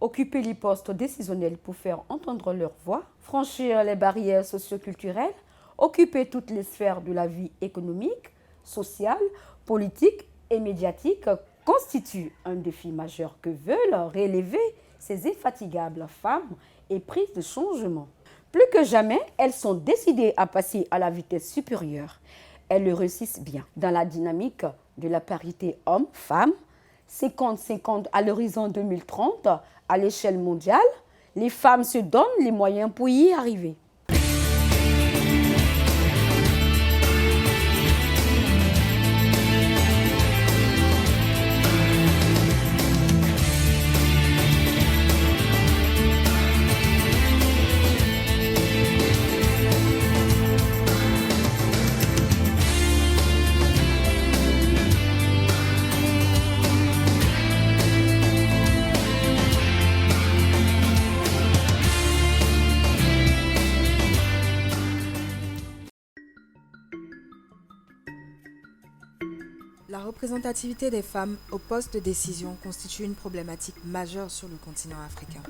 occuper les postes décisionnels pour faire entendre leur voix, franchir les barrières socioculturelles, occuper toutes les sphères de la vie économique, sociale, politique et médiatique constitue un défi majeur que veulent relever ces infatigables femmes éprises de changement. Plus que jamais, elles sont décidées à passer à la vitesse supérieure. Elles le réussissent bien. Dans la dynamique de la parité homme-femme, 50-50 à l'horizon 2030, à l'échelle mondiale, les femmes se donnent les moyens pour y arriver. La représentativité des femmes au poste de décision constitue une problématique majeure sur le continent africain.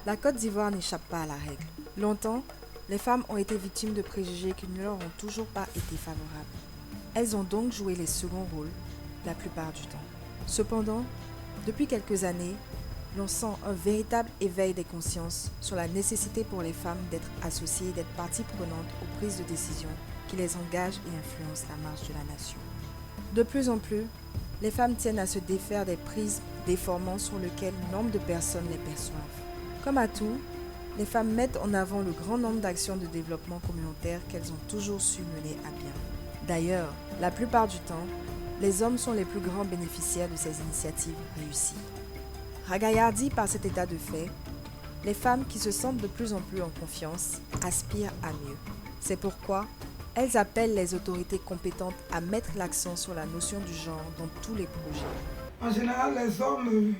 La Côte d'Ivoire n'échappe pas à la règle. Longtemps, les femmes ont été victimes de préjugés qui ne leur ont toujours pas été favorables. Elles ont donc joué les seconds rôles la plupart du temps. Cependant, depuis quelques années, l'on sent un véritable éveil des consciences sur la nécessité pour les femmes d'être associées, d'être partie prenante aux prises de décision qui les engagent et influencent la marche de la nation. De plus en plus, les femmes tiennent à se défaire des prises déformants sur lesquelles nombre de personnes les perçoivent. Comme à tout, les femmes mettent en avant le grand nombre d'actions de développement communautaire qu'elles ont toujours su mener à bien. D'ailleurs, la plupart du temps, les hommes sont les plus grands bénéficiaires de ces initiatives réussies. Ragaillardies par cet état de fait, les femmes qui se sentent de plus en plus en confiance aspirent à mieux. C'est pourquoi elles appellent les autorités compétentes à mettre l'accent sur la notion du genre dans tous les projets. En général, les hommes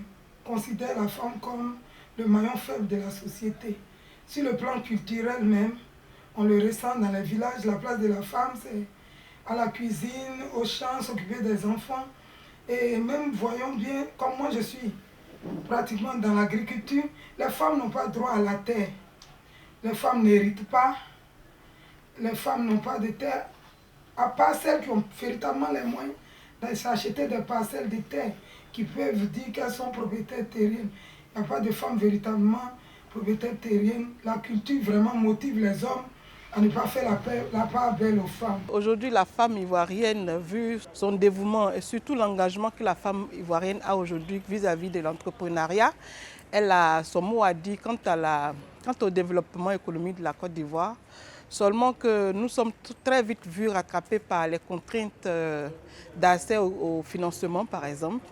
considèrent la femme comme le maillon faible de la société. Sur le plan culturel même, on le ressent dans les villages, la place de la femme, c'est à la cuisine, au champ, s'occuper des enfants. Et même, voyons bien, comme moi je suis pratiquement dans l'agriculture, les femmes n'ont pas droit à la terre. Les femmes n'héritent pas. Les femmes n'ont pas de terre, à part celles qui ont véritablement les moyens de s'acheter des parcelles de terre qui peuvent dire qu'elles sont propriétaires terriennes. Il n'y a pas de femmes véritablement propriétaires terriennes. La culture vraiment motive les hommes à ne pas faire la part belle aux femmes. Aujourd'hui, la femme ivoirienne, vu son dévouement et surtout l'engagement que la femme ivoirienne a aujourd'hui vis-à-vis de l'entrepreneuriat, elle a son mot à dire quant au développement économique de la Côte d'Ivoire. Seulement que nous sommes très vite vus rattrapés par les contraintes d'accès au financement, par exemple.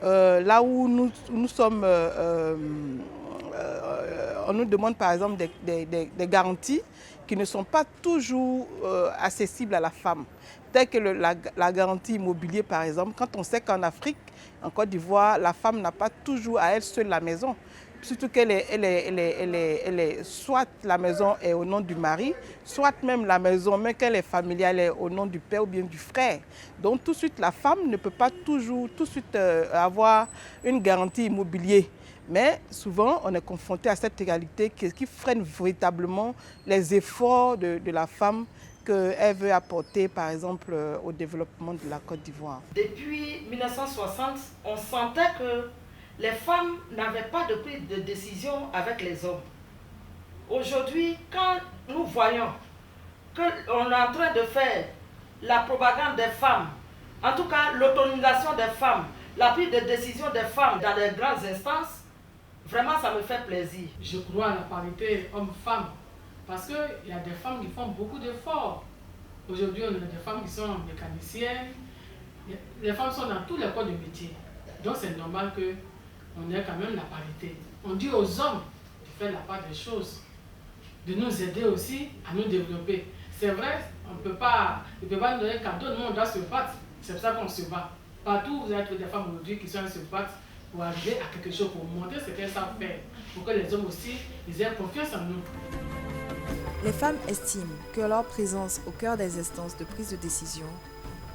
Là où nous sommes, on nous demande par exemple des garanties qui ne sont pas toujours accessibles à la femme. Telle que la garantie immobilier, par exemple, quand on sait qu'en Afrique, en Côte d'Ivoire, la femme n'a pas toujours à elle seule la maison. Surtout soit la maison est au nom du mari, soit même la maison, même qu'elle est familiale, est au nom du père ou bien du frère. Donc tout de suite, la femme ne peut pas toujours avoir une garantie immobilière. Mais souvent, on est confronté à cette égalité qui freine véritablement les efforts de la femme qu'elle veut apporter, par exemple, au développement de la Côte d'Ivoire. Depuis 1960, on sentait que les femmes n'avaient pas de prise de décision avec les hommes. Aujourd'hui, quand nous voyons qu'on est en train de faire la propagande des femmes, en tout cas l'autonomisation des femmes, la prise de décision des femmes dans les grandes instances, vraiment ça me fait plaisir. Je crois à la parité homme-femme parce qu'il y a des femmes qui font beaucoup d'efforts. Aujourd'hui, on a des femmes qui sont mécaniciennes. Les femmes sont dans tous les corps de métier. Donc c'est normal qu'on ait quand même la parité. On dit aux hommes de faire la part des choses, de nous aider aussi à nous développer. C'est vrai, on ne peut pas nous donner un cadeau, nous on doit se battre. C'est pour ça qu'on se bat. Partout, vous avez des femmes aujourd'hui qui sont en train de se battre pour arriver à quelque chose, pour montrer ce qu'elles savent faire, pour que les hommes aussi ils aient confiance en nous. Les femmes estiment que leur présence au cœur des instances de prise de décision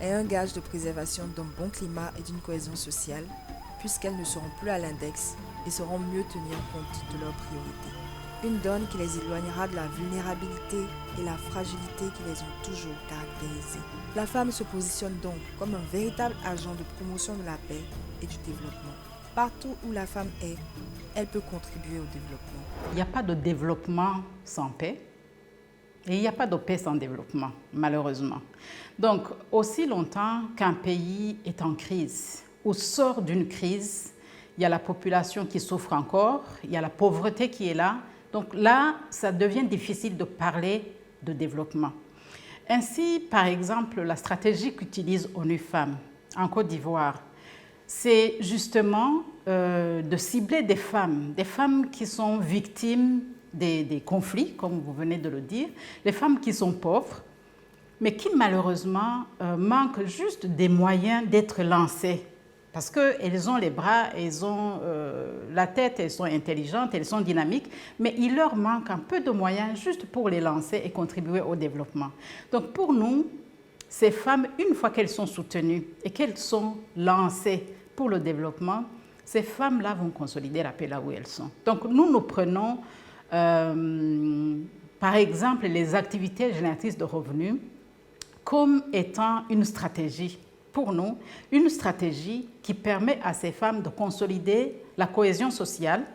est un gage de préservation d'un bon climat et d'une cohésion sociale, puisqu'elles ne seront plus à l'index et sauront mieux tenir compte de leurs priorités. Une donne qui les éloignera de la vulnérabilité et la fragilité qui les ont toujours caractérisées. La femme se positionne donc comme un véritable agent de promotion de la paix et du développement. Partout où la femme est, elle peut contribuer au développement. Il n'y a pas de développement sans paix et il n'y a pas de paix sans développement, malheureusement. Donc, aussi longtemps qu'un pays est en crise ou sort d'une crise, il y a la population qui souffre encore, il y a la pauvreté qui est là. Donc là, ça devient difficile de parler de développement. Ainsi, par exemple, la stratégie qu'utilise ONU Femmes en Côte d'Ivoire, c'est justement de cibler des femmes qui sont victimes des conflits, comme vous venez de le dire, les femmes qui sont pauvres, mais qui malheureusement manquent juste des moyens d'être lancées. Parce qu'elles ont les bras, elles ont la tête, elles sont intelligentes, elles sont dynamiques, mais il leur manque un peu de moyens juste pour les lancer et contribuer au développement. Donc pour nous, ces femmes, une fois qu'elles sont soutenues et qu'elles sont lancées pour le développement, ces femmes-là vont consolider la paix là où elles sont. Donc nous prenons par exemple les activités génératrices de revenus comme étant une stratégie. Pour nous, une stratégie qui permet à ces femmes de consolider la cohésion sociale.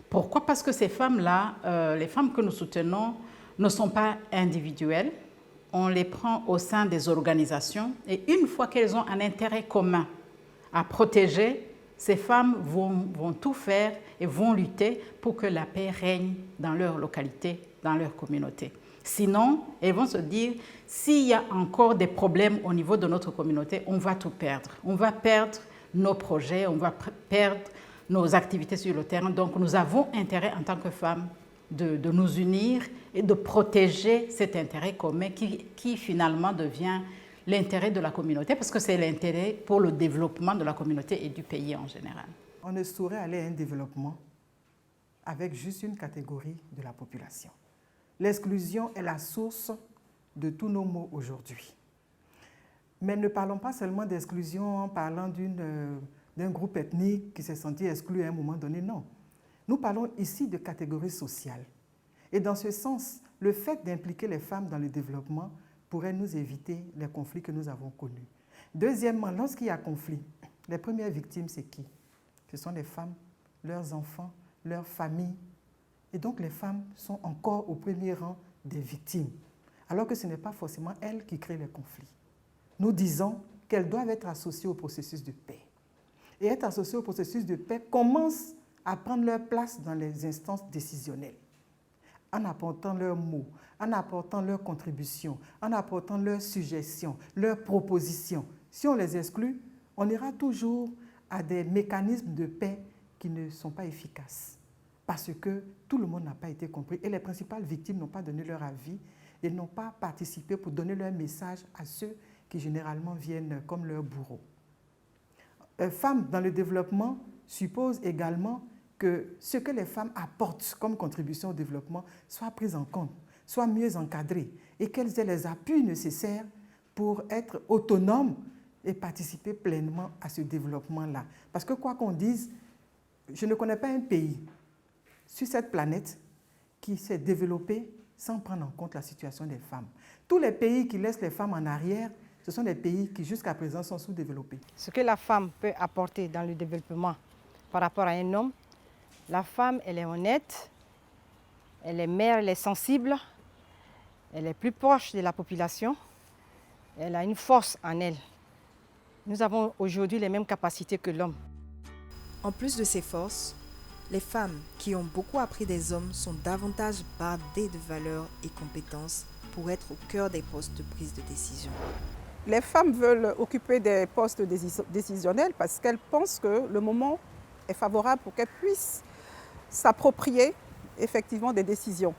Pourquoi? Parce que ces femmes-là, les femmes que nous soutenons, ne sont pas individuelles. On les prend au sein des organisations et une fois qu'elles ont un intérêt commun à protéger, ces femmes vont tout faire et vont lutter pour que la paix règne dans leur localité, dans leur communauté. Sinon, elles vont se dire, s'il y a encore des problèmes au niveau de notre communauté, on va tout perdre. On va perdre nos projets, on va perdre nos activités sur le terrain. Donc, nous avons intérêt en tant que femmes de nous unir et de protéger cet intérêt commun qui finalement devient l'intérêt de la communauté, parce que c'est l'intérêt pour le développement de la communauté et du pays en général. On ne saurait aller à un développement avec juste une catégorie de la population. L'exclusion est la source de tous nos maux aujourd'hui. Mais ne parlons pas seulement d'exclusion en parlant d'un groupe ethnique qui s'est senti exclu à un moment donné, non. Nous parlons ici de catégories sociales. Et dans ce sens, le fait d'impliquer les femmes dans le développement pourrait nous éviter les conflits que nous avons connus. Deuxièmement, lorsqu'il y a conflit, les premières victimes, c'est qui? Ce sont les femmes, leurs enfants, leurs familles. Et donc les femmes sont encore au premier rang des victimes, alors que ce n'est pas forcément elles qui créent les conflits. Nous disons qu'elles doivent être associées au processus de paix. Et être associées au processus de paix commence à prendre leur place dans les instances décisionnelles, en apportant leurs mots, en apportant leurs contributions, en apportant leurs suggestions, leurs propositions. Si on les exclut, on ira toujours à des mécanismes de paix qui ne sont pas efficaces, parce que tout le monde n'a pas été compris et les principales victimes n'ont pas donné leur avis et n'ont pas participé pour donner leur message à ceux qui généralement viennent comme leurs bourreaux. Femmes dans le développement suppose également que ce que les femmes apportent comme contribution au développement soit pris en compte, soit mieux encadré et qu'elles aient les appuis nécessaires pour être autonomes et participer pleinement à ce développement-là. Parce que quoi qu'on dise, je ne connais pas un pays sur cette planète qui s'est développé sans prendre en compte la situation des femmes. Tous les pays qui laissent les femmes en arrière, ce sont des pays qui jusqu'à présent sont sous-développés. Ce que la femme peut apporter dans le développement par rapport à un homme, la femme, elle est honnête, elle est mère, elle est sensible, elle est plus proche de la population, elle a une force en elle. Nous avons aujourd'hui les mêmes capacités que l'homme. En plus de ces forces, les femmes qui ont beaucoup appris des hommes sont davantage bardées de valeurs et compétences pour être au cœur des postes de prise de décision. Les femmes veulent occuper des postes décisionnels parce qu'elles pensent que le moment est favorable pour qu'elles puissent s'approprier effectivement des décisions.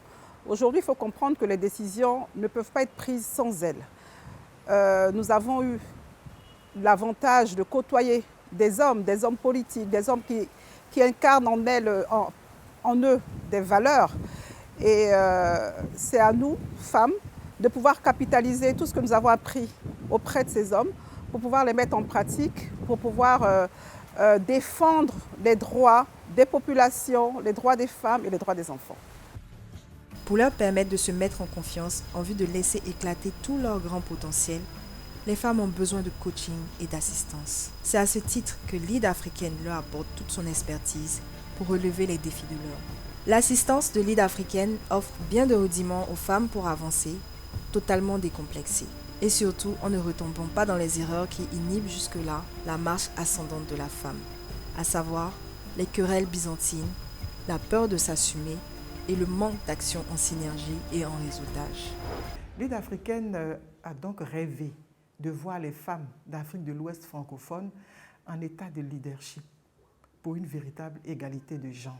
Aujourd'hui, il faut comprendre que les décisions ne peuvent pas être prises sans elles. Nous avons eu l'avantage de côtoyer des hommes politiques, des hommes qui incarnent en eux des valeurs. Et c'est à nous, femmes, de pouvoir capitaliser tout ce que nous avons appris auprès de ces hommes pour pouvoir les mettre en pratique, pour pouvoir défendre les droits des populations, les droits des femmes et les droits des enfants. Pour leur permettre de se mettre en confiance en vue de laisser éclater tout leur grand potentiel, les femmes ont besoin de coaching et d'assistance. C'est à ce titre que Lead Africaine leur apporte toute son expertise pour relever les défis de l'heure. L'assistance de Lead Africaine offre bien de rudiments aux femmes pour avancer, totalement décomplexées. Et surtout, en ne retombant pas dans les erreurs qui inhibent jusque-là la marche ascendante de la femme, à savoir les querelles byzantines, la peur de s'assumer et le manque d'action en synergie et en réseautage. Lead Africaine a donc rêvé de voir les femmes d'Afrique de l'Ouest francophone en état de leadership pour une véritable égalité de genre.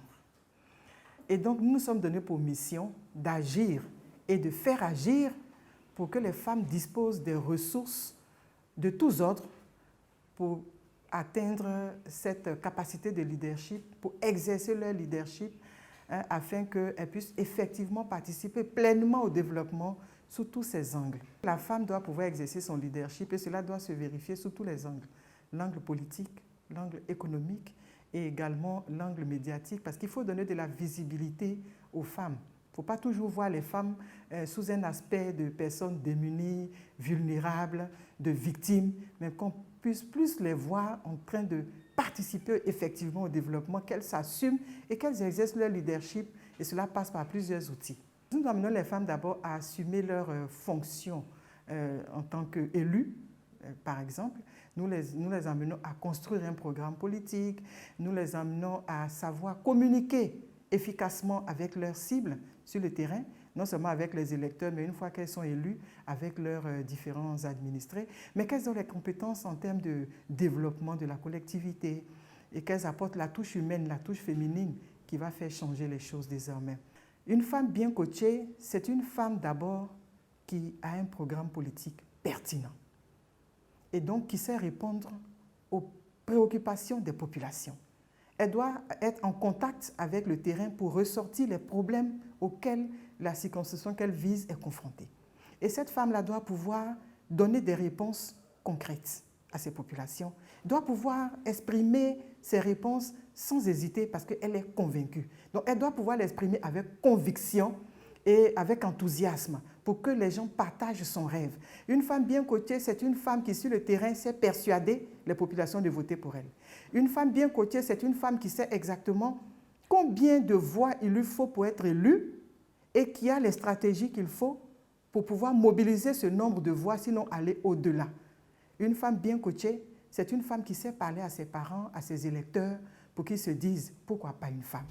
Et donc nous nous sommes donnés pour mission d'agir et de faire agir pour que les femmes disposent des ressources de tous ordres pour atteindre cette capacité de leadership, pour exercer leur leadership, afin qu'elles puissent effectivement participer pleinement au développement sous tous ces angles. La femme doit pouvoir exercer son leadership et cela doit se vérifier sous tous les angles. L'angle politique, l'angle économique et également l'angle médiatique, parce qu'il faut donner de la visibilité aux femmes. Il ne faut pas toujours voir les femmes sous un aspect de personnes démunies, vulnérables, de victimes, mais qu'on puisse plus les voir en train de participer effectivement au développement, qu'elles s'assument et qu'elles exercent leur leadership, et cela passe par plusieurs outils. Nous amenons les femmes d'abord à assumer leurs fonctions en tant qu'élues, par exemple. Nous les amenons à construire un programme politique, nous les amenons à savoir communiquer efficacement avec leurs cibles sur le terrain, non seulement avec les électeurs, mais une fois qu'elles sont élues, avec leurs différents administrés, mais qu'elles ont les compétences en termes de développement de la collectivité et qu'elles apportent la touche humaine, la touche féminine qui va faire changer les choses désormais. Une femme bien coachée, c'est une femme d'abord qui a un programme politique pertinent et donc qui sait répondre aux préoccupations des populations. Elle doit être en contact avec le terrain pour ressortir les problèmes auxquels la circonscription qu'elle vise est confrontée. Et cette femme-là doit pouvoir donner des réponses concrètes à ces populations, doit pouvoir exprimer ses réponses sans hésiter parce qu'elle est convaincue. Donc elle doit pouvoir l'exprimer avec conviction et avec enthousiasme pour que les gens partagent son rêve. Une femme bien coachée, c'est une femme qui, sur le terrain, sait persuader les populations de voter pour elle. Une femme bien coachée, c'est une femme qui sait exactement combien de voix il lui faut pour être élue et qui a les stratégies qu'il faut pour pouvoir mobiliser ce nombre de voix, sinon aller au-delà. Une femme bien coachée, c'est une femme qui sait parler à ses parents, à ses électeurs, pour qu'ils se disent « pourquoi pas une femme ?»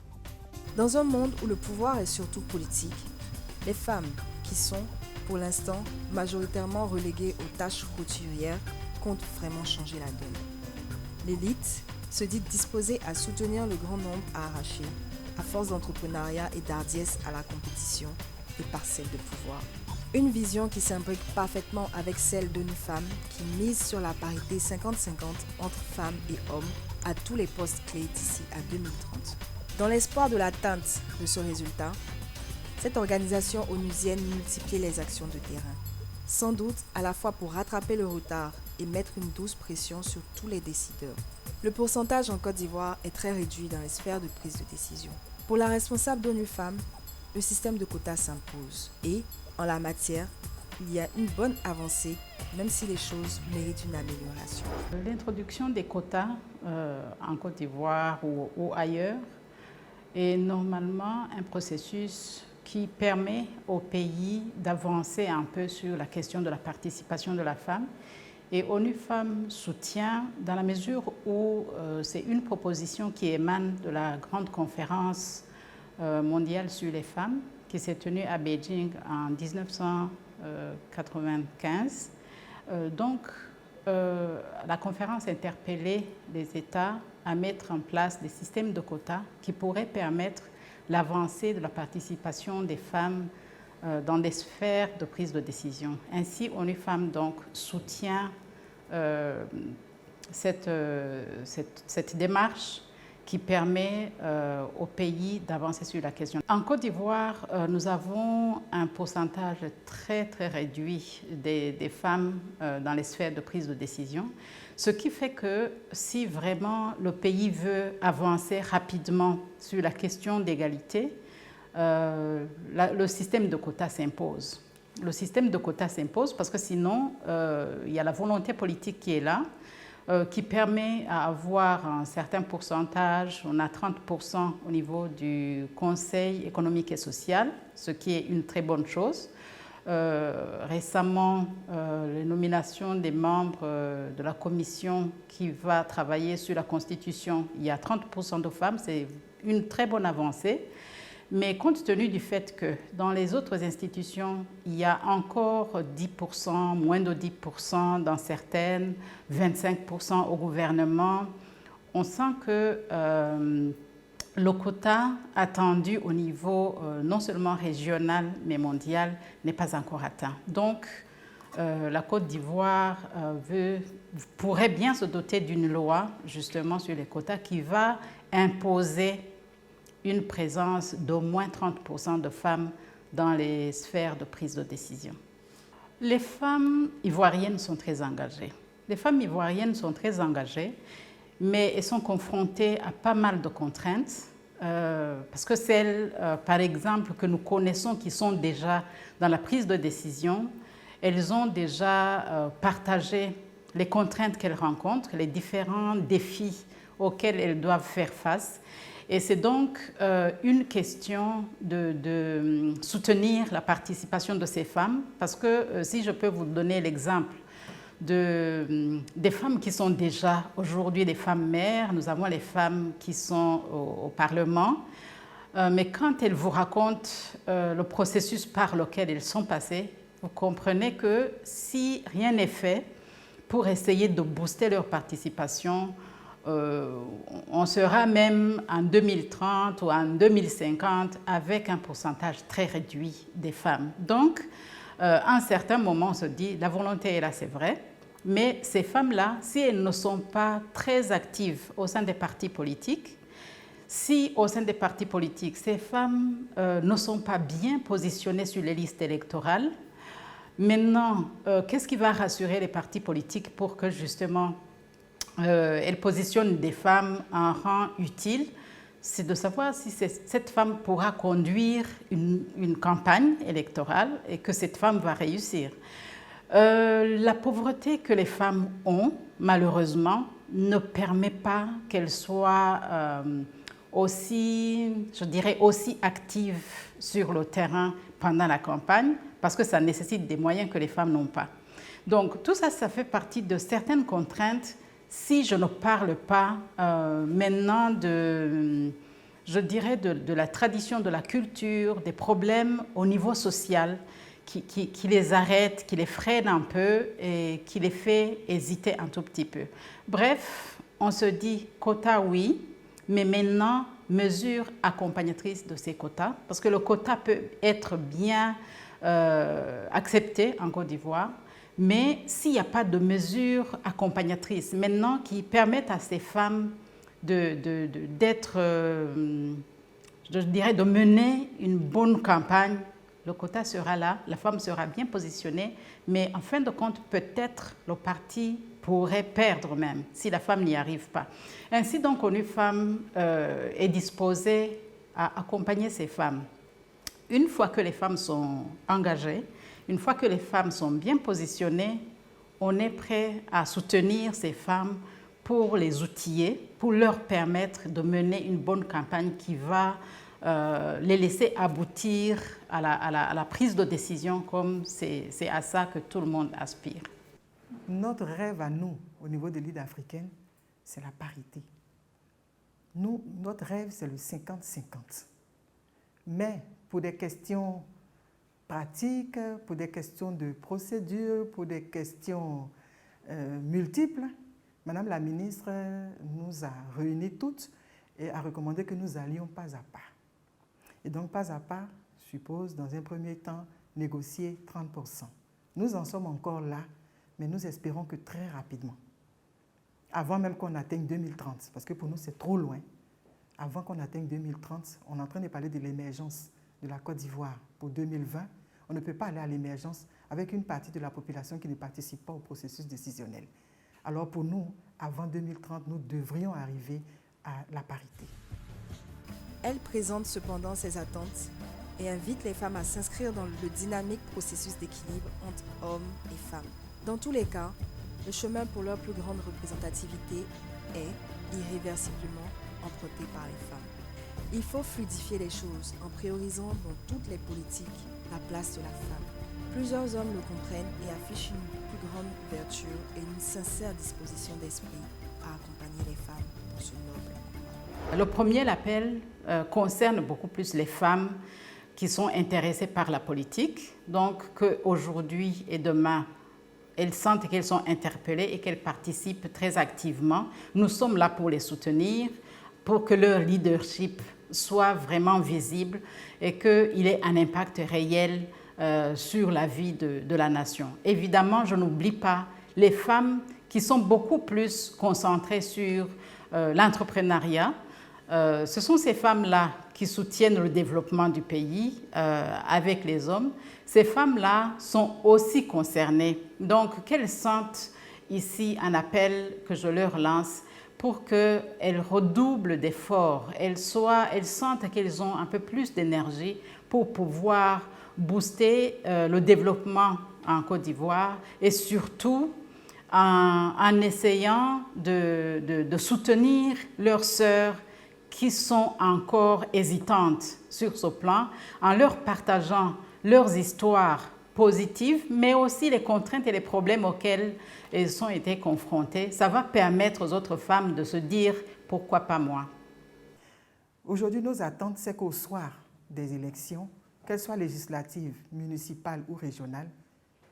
Dans un monde où le pouvoir est surtout politique, les femmes qui sont, pour l'instant, majoritairement reléguées aux tâches routinières comptent vraiment changer la donne. L'élite se dit disposée à soutenir le grand nombre à arracher, à force d'entrepreneuriat et d'hardiesse à la compétition et parcelle de pouvoir. Une vision qui s'imbrique parfaitement avec celle d'une femme qui mise sur la parité 50-50 entre femmes et hommes à tous les postes clés d'ici à 2030. Dans l'espoir de l'atteinte de ce résultat, cette organisation onusienne multiplie les actions de terrain, sans doute à la fois pour rattraper le retard et mettre une douce pression sur tous les décideurs. Le pourcentage en Côte d'Ivoire est très réduit dans les sphères de prise de décision. Pour la responsable d'ONU Femmes, le système de quotas s'impose et, en la matière, il y a une bonne avancée, même si les choses méritent une amélioration. L'introduction des quotas en Côte d'Ivoire ou ailleurs est normalement un processus qui permet au pays d'avancer un peu sur la question de la participation de la femme. Et ONU Femmes soutient dans la mesure où c'est une proposition qui émane de la grande conférence mondiale sur les femmes qui s'est tenue à Beijing en 1995. La conférence interpellait les États à mettre en place des systèmes de quotas qui pourraient permettre l'avancée de la participation des femmes dans des sphères de prise de décision. Ainsi, ONU Femmes donc soutient cette démarche qui permet au pays d'avancer sur la question. En Côte d'Ivoire, nous avons un pourcentage très très réduit des femmes dans les sphères de prise de décision, ce qui fait que si vraiment le pays veut avancer rapidement sur la question d'égalité, le système de quotas s'impose. Le système de quotas s'impose parce que sinon, il y a la volonté politique qui est là, qui permet à avoir un certain pourcentage, on a 30% au niveau du Conseil économique et social, ce qui est une très bonne chose. Récemment, les nominations des membres de la commission qui va travailler sur la Constitution, il y a 30% de femmes, c'est une très bonne avancée. Mais compte tenu du fait que dans les autres institutions, il y a encore 10%, moins de 10% dans certaines, 25% au gouvernement, on sent que le quota attendu au niveau non seulement régional, mais mondial, n'est pas encore atteint. Donc, la Côte d'Ivoire pourrait bien se doter d'une loi, justement, sur les quotas qui va imposer une présence d'au moins 30% de femmes dans les sphères de prise de décision. Les femmes ivoiriennes sont très engagées. Les femmes ivoiriennes sont très engagées, mais elles sont confrontées à pas mal de contraintes, parce que celles, par exemple, que nous connaissons qui sont déjà dans la prise de décision, elles ont déjà partagé les contraintes qu'elles rencontrent, les différents défis auxquels elles doivent faire face. Et c'est donc une question de soutenir la participation de ces femmes, parce que si je peux vous donner l'exemple des femmes qui sont déjà aujourd'hui des femmes mères, nous avons les femmes qui sont au Parlement, mais quand elles vous racontent le processus par lequel elles sont passées, vous comprenez que si rien n'est fait pour essayer de booster leur participation, on sera même en 2030 ou en 2050 avec un pourcentage très réduit des femmes. Donc, à un certain moment, on se dit, la volonté est là, c'est vrai, mais ces femmes-là, si elles ne sont pas très actives au sein des partis politiques, si au sein des partis politiques, ces femmes ne sont pas bien positionnées sur les listes électorales, maintenant, qu'est-ce qui va rassurer les partis politiques pour que justement elle positionne des femmes en rang utile? C'est de savoir si cette femme pourra conduire une campagne électorale et que cette femme va réussir. La pauvreté que les femmes ont, malheureusement, ne permet pas qu'elles soient aussi, je dirais, aussi actives sur le terrain pendant la campagne, parce que ça nécessite des moyens que les femmes n'ont pas. Donc tout ça, ça fait partie de certaines contraintes. Si je ne parle pas maintenant je dirais de la tradition, de la culture, des problèmes au niveau social qui les arrêtent, qui les freinent un peu et qui les fait hésiter un tout petit peu. Bref, on se dit quota oui, mais maintenant mesures accompagnatrices de ces quotas, parce que le quota peut être bien accepté en Côte d'Ivoire, mais s'il n'y a pas de mesures accompagnatrices maintenant qui permettent à ces femmes d'être, je dirais, de mener une bonne campagne, le quota sera là, la femme sera bien positionnée, mais en fin de compte, peut-être le parti pourrait perdre même si la femme n'y arrive pas. Ainsi donc, ONU Femmes est disposée à accompagner ces femmes. Une fois que les femmes sont engagées, une fois que les femmes sont bien positionnées, on est prêt à soutenir ces femmes pour les outiller, pour leur permettre de mener une bonne campagne qui va les laisser aboutir à la prise de décision, comme c'est à ça que tout le monde aspire. Notre rêve à nous, au niveau de l'île africaine, c'est la parité. Nous, notre rêve, c'est le 50-50. Mais pour des questions pratiques, pour des questions de procédure, pour des questions multiples, Madame la ministre nous a réunis toutes et a recommandé que nous allions pas à pas. Et donc, pas à pas suppose, dans un premier temps, négocier 30%. Nous en sommes encore là, mais nous espérons que très rapidement, avant même qu'on atteigne 2030, parce que pour nous, c'est trop loin, avant qu'on atteigne 2030, on est en train de parler de l'émergence de la Côte d'Ivoire pour 2020. On ne peut pas aller à l'émergence avec une partie de la population qui ne participe pas au processus décisionnel. Alors pour nous, avant 2030, nous devrions arriver à la parité. Elle présente cependant ses attentes et invite les femmes à s'inscrire dans le dynamique processus d'équilibre entre hommes et femmes. Dans tous les cas, le chemin pour leur plus grande représentativité est irréversiblement emprunté par les femmes. Il faut fluidifier les choses en priorisant dans toutes les politiques la place de la femme. Plusieurs hommes le comprennent et affichent une plus grande ouverture et une sincère disposition d'esprit à accompagner les femmes dans ce noble combat. Le premier appel concerne beaucoup plus les femmes qui sont intéressées par la politique, donc qu'aujourd'hui et demain, elles sentent qu'elles sont interpellées et qu'elles participent très activement. Nous sommes là pour les soutenir, pour que leur leadership soit vraiment visible et qu'il ait un impact réel sur la vie de la nation. Évidemment, je n'oublie pas les femmes qui sont beaucoup plus concentrées sur l'entrepreneuriat. Ce sont ces femmes-là qui soutiennent le développement du pays avec les hommes. Ces femmes-là sont aussi concernées. Donc, qu'elles sentent ici un appel que je leur lance pour qu'elles redoublent d'efforts, elles sentent qu'elles ont un peu plus d'énergie pour pouvoir booster le développement en Côte d'Ivoire et surtout en essayant de soutenir leurs sœurs qui sont encore hésitantes sur ce plan, en leur partageant leurs histoires positives, mais aussi les contraintes et les problèmes auxquels elles ont été confrontées. Ça va permettre aux autres femmes de se dire « pourquoi pas moi ?» Aujourd'hui, nos attentes, c'est qu'au soir des élections, qu'elles soient législatives, municipales ou régionales,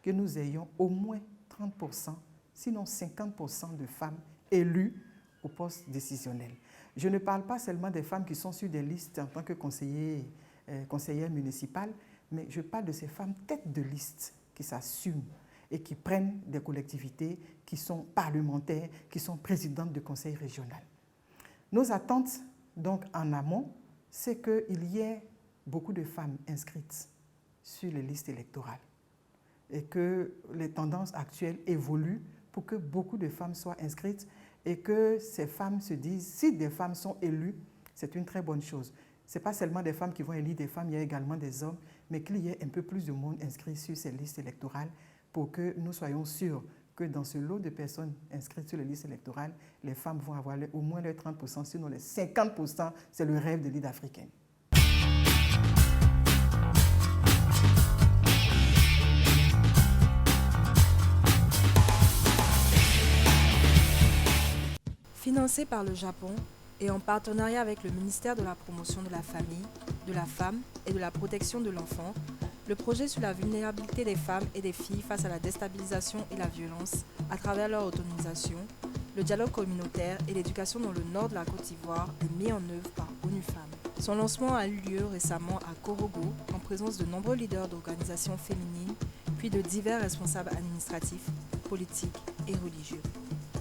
que nous ayons au moins 30%, sinon 50% de femmes élues au poste décisionnel. Je ne parle pas seulement des femmes qui sont sur des listes en tant que conseillères municipales, mais je parle de ces femmes têtes de liste qui s'assument et qui prennent des collectivités, qui sont parlementaires, qui sont présidentes de conseils régionaux. Nos attentes, donc en amont, c'est qu'il y ait beaucoup de femmes inscrites sur les listes électorales et que les tendances actuelles évoluent pour que beaucoup de femmes soient inscrites et que ces femmes se disent, si des femmes sont élues, c'est une très bonne chose. Ce n'est pas seulement des femmes qui vont élire des femmes, il y a également des hommes, mais qu'il y ait un peu plus de monde inscrit sur ces listes électorales pour que nous soyons sûrs que dans ce lot de personnes inscrites sur les listes électorales, les femmes vont avoir au moins les 30%, sinon les 50%, c'est le rêve de l'île africaine. Financé par le Japon et en partenariat avec le ministère de la Promotion de la Famille, de la Femme et de la Protection de l'Enfant, le projet sur la vulnérabilité des femmes et des filles face à la déstabilisation et la violence à travers leur autonomisation, le dialogue communautaire et l'éducation dans le nord de la Côte d'Ivoire est mis en œuvre par ONU Femmes. Son lancement a eu lieu récemment à Korogo en présence de nombreux leaders d'organisations féminines puis de divers responsables administratifs, politiques et religieux.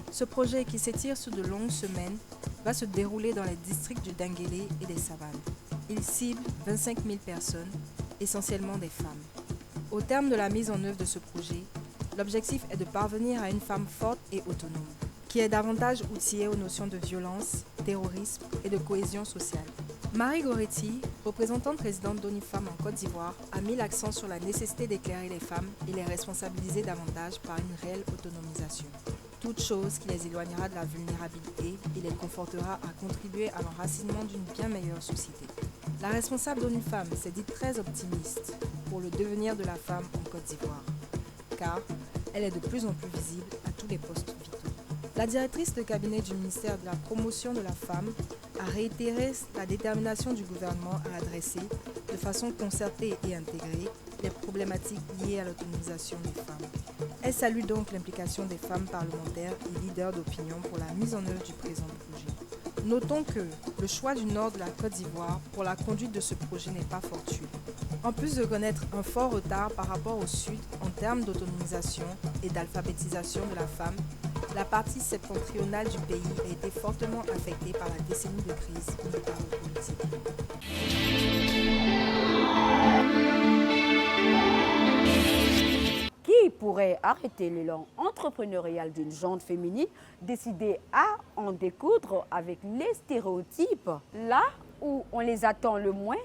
Ce projet, qui s'étire sur de longues semaines, va se dérouler dans les districts du Denguélé et des Savanes. Il cible 25 000 personnes, essentiellement des femmes. Au terme de la mise en œuvre de ce projet, l'objectif est de parvenir à une femme forte et autonome, qui est davantage outillée aux notions de violence, terrorisme et de cohésion sociale. Marie Goretti, représentante résidente d'ONU Femmes en Côte d'Ivoire, a mis l'accent sur la nécessité d'éclairer les femmes et les responsabiliser davantage par une réelle autonomisation. Toute chose qui les éloignera de la vulnérabilité et les confortera à contribuer à l'enracinement d'une bien meilleure société. La responsable d'ONU Femmes s'est dite très optimiste pour le devenir de la femme en Côte d'Ivoire, car elle est de plus en plus visible à tous les postes vitaux. La directrice de cabinet du ministère de la Promotion de la Femme a réitéré la détermination du gouvernement à adresser, de façon concertée et intégrée, les problématiques liées à l'autonomisation des femmes. Elle salue donc l'implication des femmes parlementaires et leaders d'opinion pour la mise en œuvre du présent projet. Notons que le choix du nord de la Côte d'Ivoire pour la conduite de ce projet n'est pas fortuit. En plus de connaître un fort retard par rapport au sud en termes d'autonomisation et d'alphabétisation de la femme, la partie septentrionale du pays a été fortement affectée par la décennie de crise militaro-politique. Qui pourrait arrêter l'élan entrepreneurial d'une gente féminine décidée à en découdre avec les stéréotypes? Là où on les attend le moins,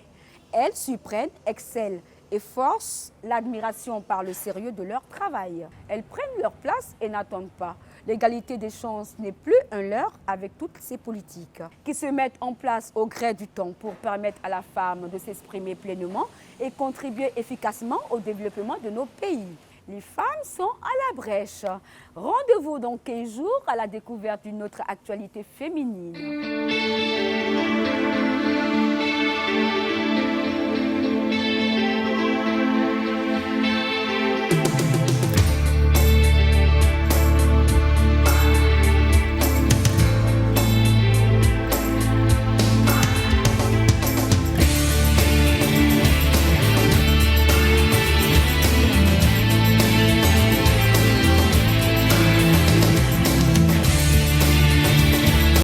elles surprennent, excellent et forcent l'admiration par le sérieux de leur travail. Elles prennent leur place et n'attendent pas. L'égalité des chances n'est plus un leurre avec toutes ces politiques qui se mettent en place au gré du temps pour permettre à la femme de s'exprimer pleinement et contribuer efficacement au développement de nos pays. Les femmes sont à la brèche. Rendez-vous dans 15 jours à la découverte d'une autre actualité féminine.